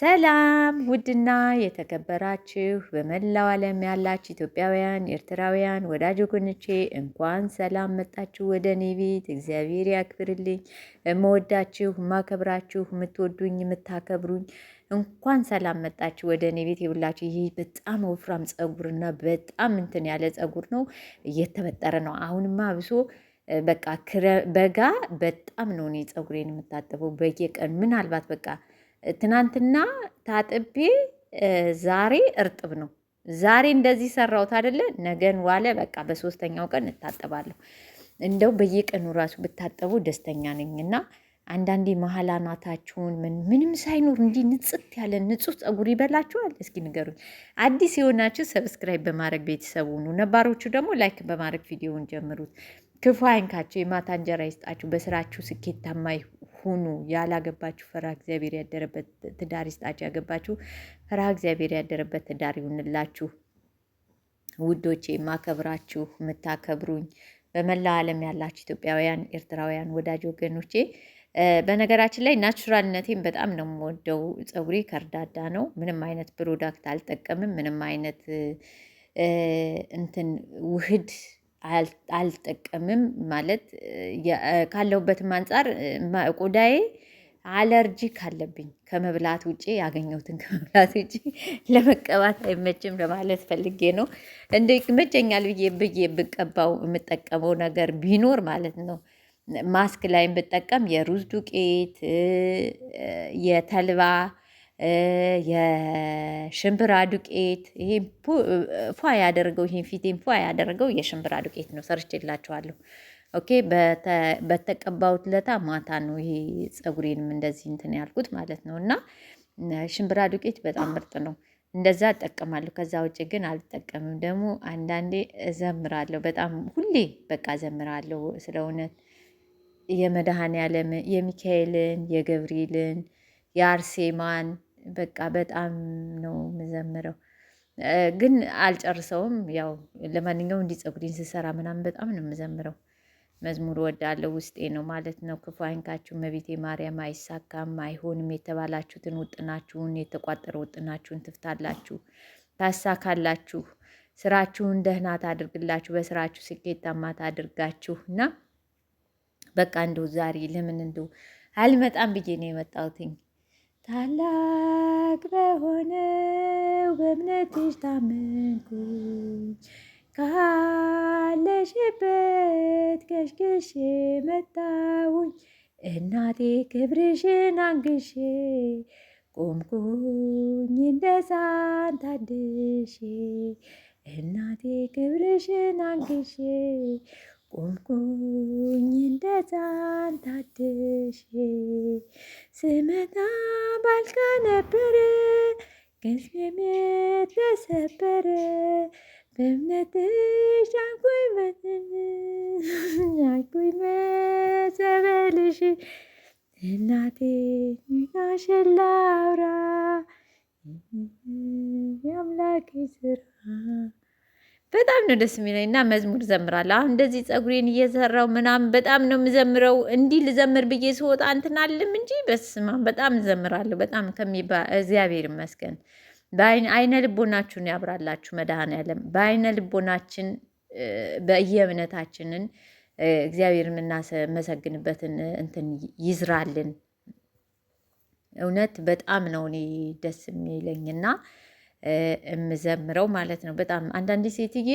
ሰላም ውድና የተከበራችሁ በመላው ዓለም ያላችሁ ኢትዮጵያውያን፣ ኤርትራውያን ወዳጅ ወገኖቼ እንኳን ሰላም መጣችሁ ወደ እኔ ቤት። እግዚአብሔር ያክብርልኝ። የምወዳችሁ የማከብራችሁ፣ የምትወዱኝ የምታከብሩኝ እንኳን ሰላም መጣችሁ ወደ እኔ ቤት። ይብላችሁ። ይህ በጣም ወፍራም ጸጉርና በጣም እንትን ያለ ጸጉር ነው፣ እየተበጠረ ነው። አሁንማ አብሶ በቃ በጋ በጣም ነው እኔ ጸጉሬን የምታጠበው በየቀን ምናልባት በቃ ትናንትና ታጥቤ ዛሬ እርጥብ ነው። ዛሬ እንደዚህ ሰራሁት አይደለ? ነገን ዋለ በቃ በሶስተኛው ቀን እታጠባለሁ። እንደው በየቀኑ ራሱ ብታጠቡ ደስተኛ ነኝ። እና አንዳንዴ መሀል አናታችሁን ምንም ሳይኖር እንዲህ ንጽት ያለ ንጹህ ጸጉር ይበላችኋል። እስኪ ንገሩኝ። አዲስ የሆናችሁ ሰብስክራይብ በማድረግ ቤተሰቡ ነው። ነባሮቹ ደግሞ ላይክ በማድረግ ቪዲዮውን ጀምሩት። ክፉ አይንካችሁ፣ የማታ እንጀራ ይስጣችሁ፣ በስራችሁ ስኬታማ ሁኑ። ያላገባችሁ ፈራ እግዚአብሔር ያደረበት ትዳር ይስጣችሁ፣ ያገባችሁ ፈራ እግዚአብሔር ያደረበት ትዳር ይሁንላችሁ። ውዶቼ የማከብራችሁ የምታከብሩኝ በመላው ዓለም ያላችሁ ኢትዮጵያውያን፣ ኤርትራውያን ወዳጅ ወገኖቼ፣ በነገራችን ላይ ናቹራልነቴን በጣም ነው የምወደው። ጸጉሬ ከርዳዳ ነው። ምንም አይነት ፕሮዳክት አልጠቀምም። ምንም አይነት እንትን ውህድ አልጠቀምም። ማለት ካለሁበትም አንጻር ቆዳዬ አለርጂክ አለብኝ። ከመብላት ውጭ ያገኘሁትን ከመብላት ውጭ ለመቀባት አይመችም ለማለት ፈልጌ ነው። እንደ ይመቸኛል ብዬ ብቀባው የምጠቀመው ነገር ቢኖር ማለት ነው ማስክ ላይም ብጠቀም የሩዝ ዱቄት፣ የተልባ፣ የሽምብራ ዱቄት ይሄ ፏ ያደረገው ይሄ ፊቴን ፏ ያደረገው የሽምብራ ዱቄት ነው። ሰርቼላችኋለሁ። ኦኬ። በተቀባሁት ለታ ማታ ነው ይሄ ፀጉሬንም እንደዚህ እንትን ያልኩት ማለት ነው። እና ሽምብራ ዱቄት በጣም ምርጥ ነው። እንደዛ እጠቀማለሁ። ከዛ ውጭ ግን አልጠቀምም። ደግሞ አንዳንዴ እዘምራለሁ። በጣም ሁሌ በቃ እዘምራለሁ። ስለ እውነት የመድኃኔዓለም የሚካኤልን፣ የገብርኤልን፣ የአርሴማን በቃ በጣም ነው የምዘምረው። ግን አልጨርሰውም። ያው ለማንኛውም እንዲህ ፀጉሬን ስሰራ ምናምን በጣም ነው የምዘምረው። መዝሙር ወዳለው ውስጤ ነው ማለት ነው። ክፉ አይንካችሁ እመቤቴ ማርያም። አይሳካም አይሆንም የተባላችሁትን ውጥናችሁን፣ የተቋጠረ ውጥናችሁን ትፍታላችሁ፣ ታሳካላችሁ። ስራችሁን ደህና ታድርግላችሁ፣ በስራችሁ ስኬታማ ታድርጋችሁ። እና በቃ እንደው ዛሬ ለምን እንደው አልመጣም ብዬ ነው የመጣሁትኝ። ታላቅ በሆነው በእምነትሽ ታመንኩኝ፣ ካለሽበት ከሽክሼ መጣሁኝ። እናቴ ክብርሽን አንግሼ ቆምኩኝ እንደ ሳን ታድሼ። እናቴ ክብርሽን አንግሼ ቆምኩኝ እንደ ዛን ታድሼ። ስመጣ ባልጋ ነበረ ቅስሜም የተሰበረ፣ በእምነትሽ ዳንኩኝ መሰበልሽ። እናቴ ናሽን ላውራ የአምላኬ ስራ። በጣም ነው ደስ የሚለኝ እና መዝሙር ዘምራለሁ። አሁን እንደዚህ ፀጉሬን እየሰራው ምናምን በጣም ነው የምዘምረው። እንዲህ ልዘምር ብዬ ስወጣ እንትን አልልም እንጂ በስመ አብ በጣም እዘምራለሁ። በጣም እግዚአብሔር ይመስገን። አይነ ልቦናችሁን ያብራላችሁ መድኃኔዓለም። በአይነ ልቦናችን በየእምነታችንን እግዚአብሔር የምናመሰግንበትን እንትን ይዝራልን። እውነት በጣም ነው እኔ ደስ የሚለኝና የምዘምረው ማለት ነው። በጣም አንዳንድ ሴትዬ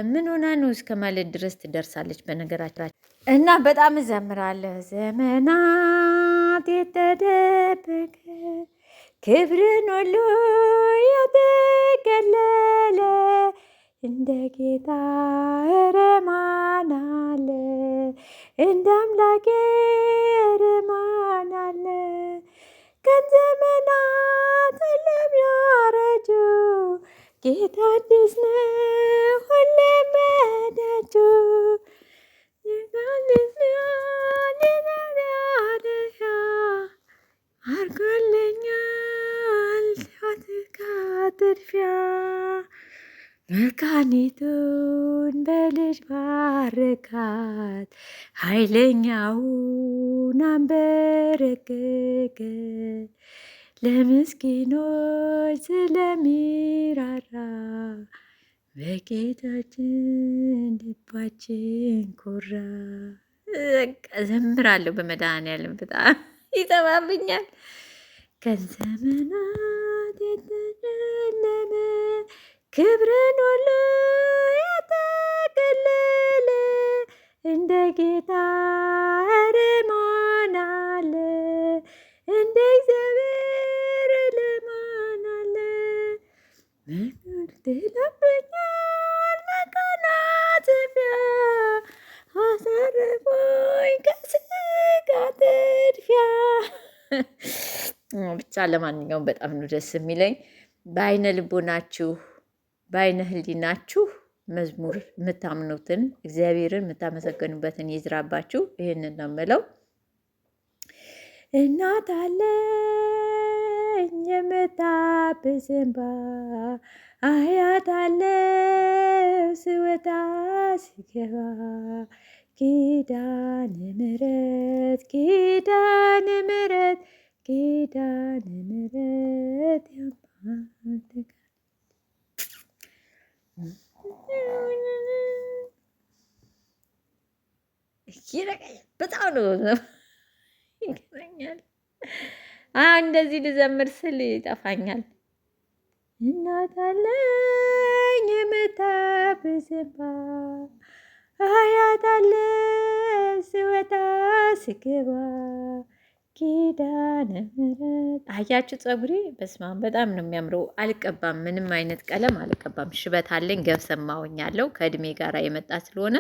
ምን ሆና ነው እስከ ማለት ድረስ ትደርሳለች በነገራችን እና በጣም እዘምራለሁ። ዘመናት የተደበቀ ክብርን ሁሉ የተገለለ እንደ ጌታ ኧረ ማን አለ? እንደ አምላኬ ኧረ ማን አለ? ቀን ዘመናት ለሚያረጁ ጌታ አዲስ ነው ሁሌም በደጁ። አርጎልኛል ካጥድፊያ መካኒቱን በልጅ ባረካት፣ ኃይለኛውን አንበረከከ። ለምስኪኖች ስለሚራራ በጌታችን ልባችን ኮራ። በቃ ዘምራለሁ። በመድኃኒዓለም በጣም ይጠባብኛል። ከዘመናት የተሸለመ ክብርን ሁሉ የተገለለ እንደ ጌታ ኧረ ማን አለ? እንደ እግዚአብሔር ለማን አለ? ጥሎብኛል መጎናጸፊያ አሳርፎኝ ከሥጋ ጥድፊያ። ብቻ ለማንኛውም በጣም ነው ደስ የሚለኝ። በአይነ ልቦናችሁ በአይነ ህሊናችሁ መዝሙር የምታምኑትን እግዚአብሔርን የምታመሰገኑበትን ይዝራባችሁ። ይህንን ነው የምለው። እናት አለኝ የምታብስ እንባ፣ አያት አለው ስወጣ ስገባ፣ ኪዳነ ምሕረት ኪዳነ ምሕረት ኪዳነ ምሕረት በጣም ነው ይገናኛል። እንደዚህ ልዘምር ስል ይጠፋኛል። እናት አለኝ የምታብስ እንባ፣ አያት አለው ስወጣ ስገባ፣ ኪዳነ ምሕረት። አያችሁ ፀጉሬ በስመ አብ በጣም ነው የሚያምረው። አልቀባም፣ ምንም አይነት ቀለም አልቀባም። ሽበት አለኝ፣ ገብሰማ ሆኛለሁ። ከእድሜ ጋር የመጣ ስለሆነ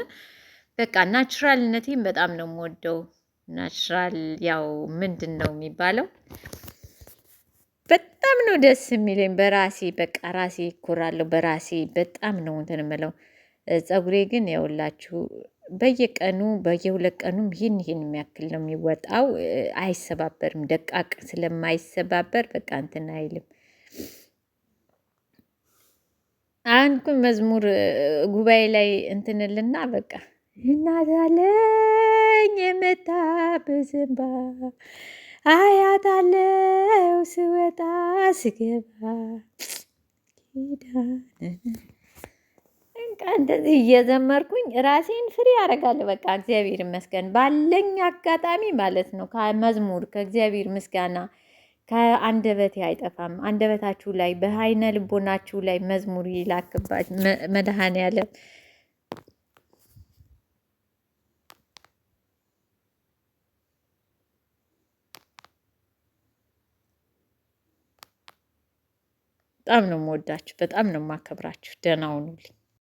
በቃ ናቹራልነቴን በጣም ነው የምወደው። ናቹራል ያው ምንድን ነው የሚባለው? በጣም ነው ደስ የሚለኝ በራሴ በቃ ራሴ እኮራለሁ በራሴ በጣም ነው እንትን የምለው። ፀጉሬ ግን ያውላችሁ በየቀኑ በየሁለት ቀኑም ይህን የሚያክል ነው የሚወጣው። አይሰባበርም፣ ደቃቅ ስለማይሰባበር በቃ እንትን አይልም። አንኩን መዝሙር ጉባኤ ላይ እንትንልና በቃ እናት አለኝ የምታብስ እንባ፣ አያት አለው ስወጣ ስገባ፣ በቃ እንደዚህ እየዘመርኩኝ ራሴን ፍሪ አደርጋለሁ። በቃ እግዚአብሔር ይመስገን ባለኝ አጋጣሚ ማለት ነው። ከመዝሙር ከእግዚአብሔር ምስጋና ከአንደበቴ አይጠፋም። አንደበታችሁ ላይ በአይነ ልቦናችሁ ላይ መዝሙር ይላክባችሁ መድኃኔዓለም። በጣም ነው የምወዳችሁ፣ በጣም ነው የማከብራችሁ። ደህና ሁኑልኝ።